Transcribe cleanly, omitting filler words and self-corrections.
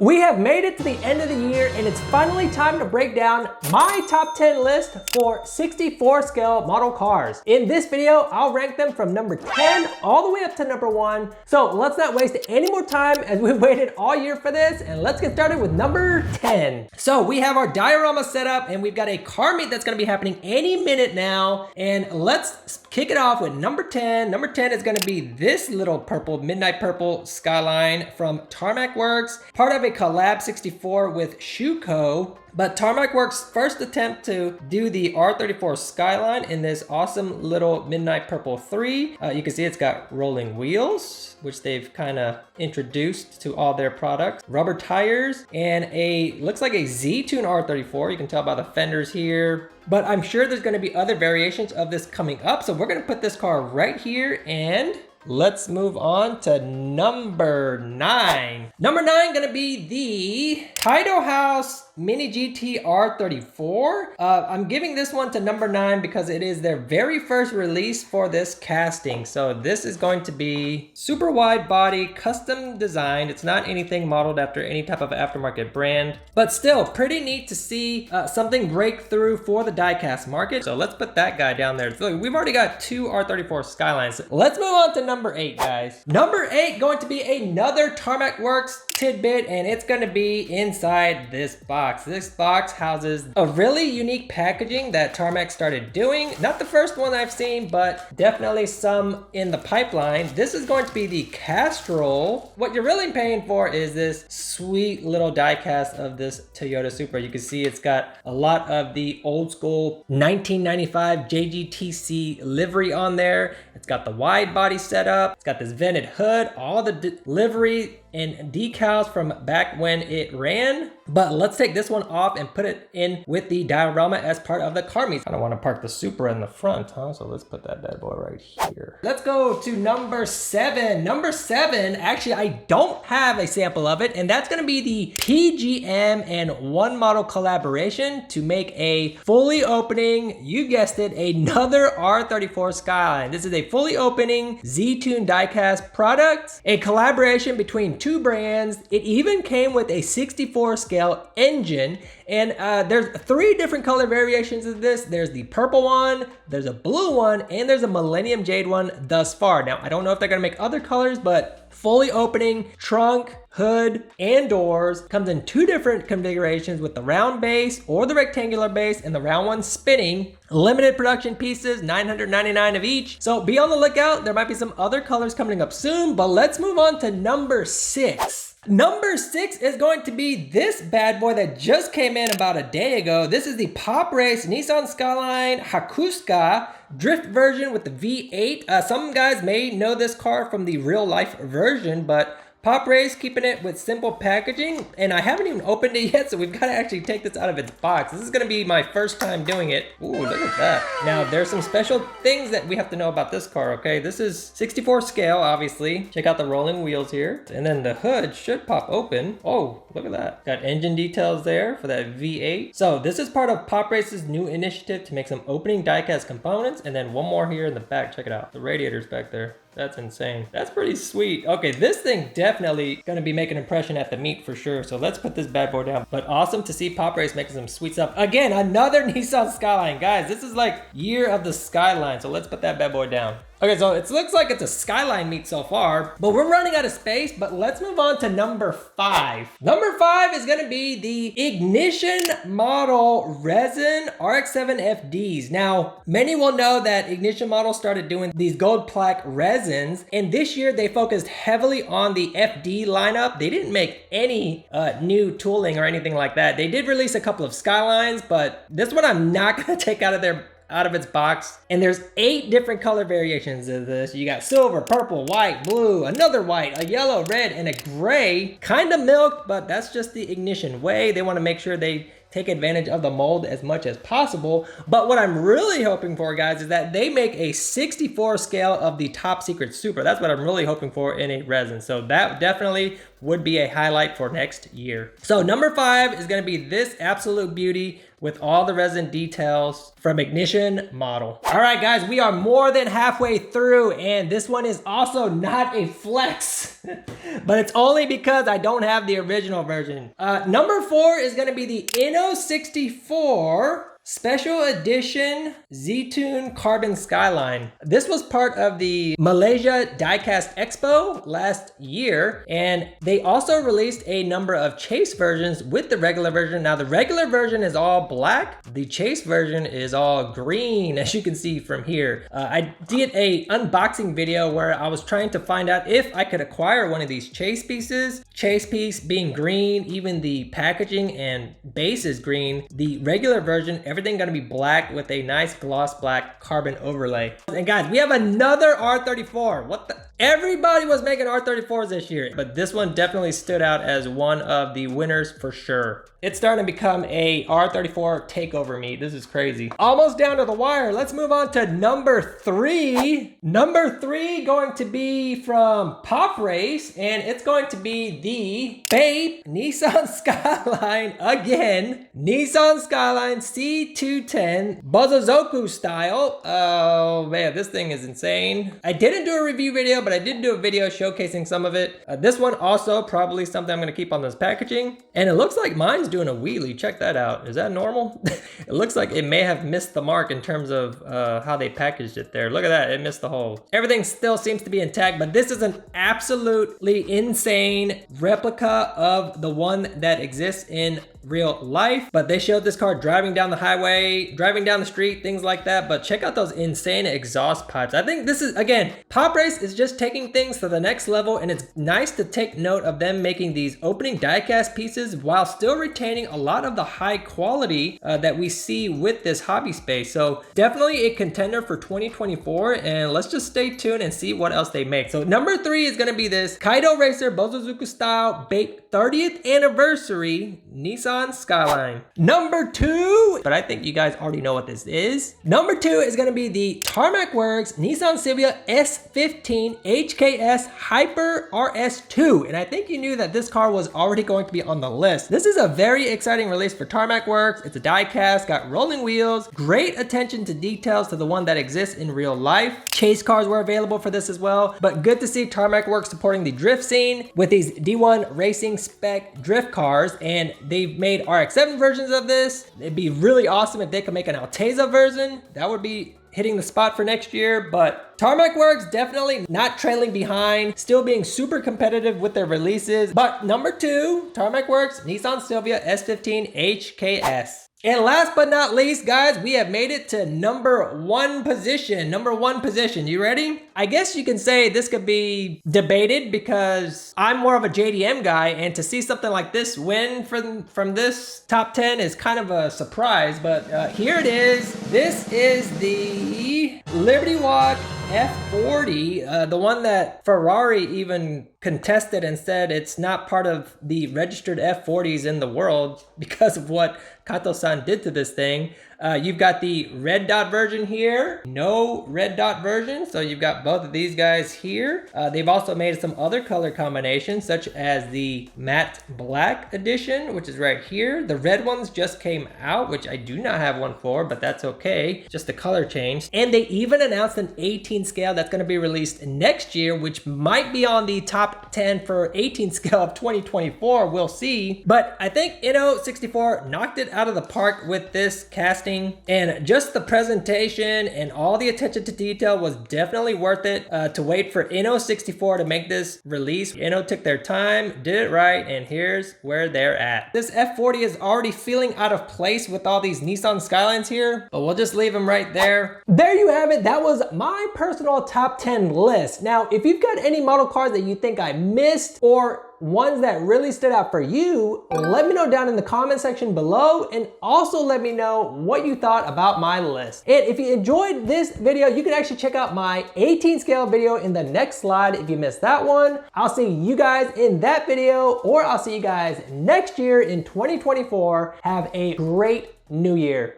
We have made it to the end of the year and it's finally time to break down my top 10 list for 64 scale model cars. In this video, I'll rank them from number 10 all the way up to number 1. So let's not waste any more time as we've waited all year for this, and let's get started with number 10. So we have our diorama set up and we've got a car meet that's gonna be happening any minute now. And let's kick it off with number 10. Number 10 is gonna be this little purple, midnight purple Skyline from Tarmac Works, part of a collab 64 with Shuko. But Tarmac Works' first attempt to do the R34 Skyline in this awesome little midnight purple 3. You can see it's got rolling wheels, which they've kind of introduced to all their products. Rubber tires and looks like a Z-Tune R34. You can tell by the fenders here. But I'm sure there's gonna be other variations of this coming up. So we're gonna put this car right here and let's move on to number 9. Number 9 gonna be the Kaido House Mini GT R34. I'm giving this one to number 9 because it is their very first release for this casting. So this is going to be super wide body, custom designed. It's not anything modeled after any type of aftermarket brand, but still pretty neat to see something break through for the diecast market. So let's put that guy down there. So we've already got 2 R34 Skylines. Let's move on to number 8, guys. Number 8 going to be another Tarmac Works tidbit, and it's going to be inside this box. This box houses a really unique packaging that Tarmac started doing. Not the first one I've seen, but definitely some in the pipeline. This is going to be the Castrol. What you're really paying for is this sweet little die cast of this Toyota Supra. You can see it's got a lot of the old school 1995 JGTC livery on there. It's got the wide body setup. It's got this vented hood, all the livery and decals from back when it ran. But let's take this one off and put it in with the diorama as part of the car meet. I don't want to park the Supra in the front, huh? So let's put that bad boy right here. Let's go to number 7. Number 7, actually I don't have a sample of it, and that's gonna be the PGM and One Model collaboration to make a fully opening, you guessed it, another R34 Skyline. This is a fully opening Z-Tune diecast product, a collaboration between 2 brands. It even came with a 64 scale engine, and there's 3 different color variations of this. There's the purple one, there's a blue one, and there's a Millennium Jade one thus far. Now, I don't know if they're gonna make other colors, but fully opening trunk, hood, and doors. Comes in 2 different configurations with the round base or the rectangular base, and the round one spinning. Limited production pieces, 999 of each. So be on the lookout. There might be some other colors coming up soon, but let's move on to number 6. Number 6 is going to be this bad boy that just came in about a day ago. This is the Pop Race Nissan Skyline Hakuska drift version with the V8. Some guys may know this car from the real life version, but Pop Race keeping it with simple packaging, and I haven't even opened it yet, so we've got to actually take this out of its box. This is going to be my first time doing it. Ooh, look at that. Now, there's some special things that we have to know about this car, okay? This is 64 scale, obviously. Check out the rolling wheels here. And then the hood should pop open. Oh, look at that. Got engine details there for that V8. So this is part of Pop Race's new initiative to make some opening diecast components, and then one more here in the back. Check it out. The radiator's back there. That's insane. That's pretty sweet. Okay, this thing definitely gonna be making an impression at the meet for sure. So let's put this bad boy down. But awesome to see Pop Race making some sweet stuff. Again, another Nissan Skyline. Guys, this is like year of the Skyline. So let's put that bad boy down. Okay, so it looks like it's a Skyline meet so far, but we're running out of space. But let's move on to number 5. Number 5 is gonna be the Ignition Model Resin RX-7 FDs. Now, many will know that Ignition Model started doing these gold plaque resins, and this year they focused heavily on the FD lineup. They didn't make any new tooling or anything like that. They did release a couple of Skylines, but this one I'm not gonna take out of its box. And there's 8 different color variations of this. You got silver, purple, white, blue, another white, a yellow, red, and a gray. Kind of milk, but that's just the Ignition way. They want to make sure they take advantage of the mold as much as possible. But what I'm really hoping for, guys, is that they make a 64 scale of the Top Secret Supra. That's what I'm really hoping for in a resin. So that definitely would be a highlight for next year. So number 5 is going to be this absolute beauty with all the resin details from Ignition model. All right, guys, we are more than halfway through, and this one is also not a flex, but it's only because I don't have the original version. Number 4 is gonna be the Inno64 Special Edition Z-Tune Carbon Skyline. This was part of the Malaysia Diecast Expo last year, and they also released a number of chase versions with the regular version. Now the regular version is all black, the chase version is all green, as you can see from here. I did a unboxing video where I was trying to find out if I could acquire one of these chase pieces. Chase piece being green, even the packaging and base is green. The regular version, everything gonna be black with a nice gloss black carbon overlay. And guys, we have another R34. What the? Everybody was making R34s this year, but this one definitely stood out as one of the winners for sure. It's starting to become a R34 takeover meet. This is crazy. Almost down to the wire. Let's move on to number 3. Number 3 going to be from Pop Race, and it's going to be the Babe Nissan Skyline again. Nissan Skyline C210 Bozozoku style. Oh man, this thing is insane. I didn't do a review video, but I did do a video showcasing some of it. This one also probably something I'm gonna keep on this packaging. And it looks like mine's doing a wheelie. Check that out. Is that normal? It looks like it may have missed the mark in terms of how they packaged it there. Look at that, it missed the hole. Everything still seems to be intact, but this is an absolutely insane replica of the one that exists in real life. But they showed this car driving down the highway, driving down the street, things like that. But check out those insane exhaust pipes. I think this is, again, Pop Race is just taking things to the next level, and it's nice to take note of them making these opening diecast pieces while still retaining a lot of the high quality that we see with this hobby space. So definitely a contender for 2024, and let's just stay tuned and see what else they make. So number 3 is gonna be this Kaido Racer Bozozoku style Bape 30th anniversary Nissan Skyline. Number 2, but I think you guys already know what this is. Number 2 is gonna be the Tarmac Works Nissan Silvia S15 HKS Hyper RS2. And I think you knew that this car was already going to be on the list. This is a very exciting release for Tarmac Works. It's a die cast, got rolling wheels, great attention to details to the one that exists in real life. Chase cars were available for this as well, but good to see Tarmac Works supporting the drift scene with these D1 racing spec drift cars, and they've made RX-7 versions of this. It'd be really awesome if they could make an Alteza version. That would be hitting the spot for next year. But Tarmac Works definitely not trailing behind, still being super competitive with their releases. But number 2, Tarmac Works Nissan Silvia S15 HKS. And last but not least, guys, we have made it to number 1 position. Number 1 position, you ready? I guess you can say this could be debated because I'm more of a JDM guy, and to see something like this win from this top 10 is kind of a surprise, but here it is. This is the Liberty Walk F40, the one that Ferrari even contested and said it's not part of the registered F40s in the world because of what Kato-san did to this thing. You've got the red dot version here, no red dot version. So you've got both of these guys here. They've also made some other color combinations, such as the matte black edition, which is right here. The red ones just came out, which I do not have one for, but that's okay. Just the color change. And they even announced an 18 scale that's gonna be released next year, which might be on the top 10 for 18 scale of 2024, we'll see. But I think Inno64 knocked it out of the park with this casting, and just the presentation and all the attention to detail was definitely worth it to wait for Inno64 to make this release. Inno took their time, did it right, and here's where they're at. This F40 is already feeling out of place with all these Nissan Skylines here, but we'll just leave them right there. There you have it. That was my personal top 10 list. Now, if you've got any model cars that you think I missed or ones that really stood out for you, let me know down in the comment section below, and also let me know what you thought about my list. And if you enjoyed this video, you can actually check out my 18 scale video in the next slide if you missed that one. I'll see you guys in that video, or I'll see you guys next year in 2024. Have a great new year.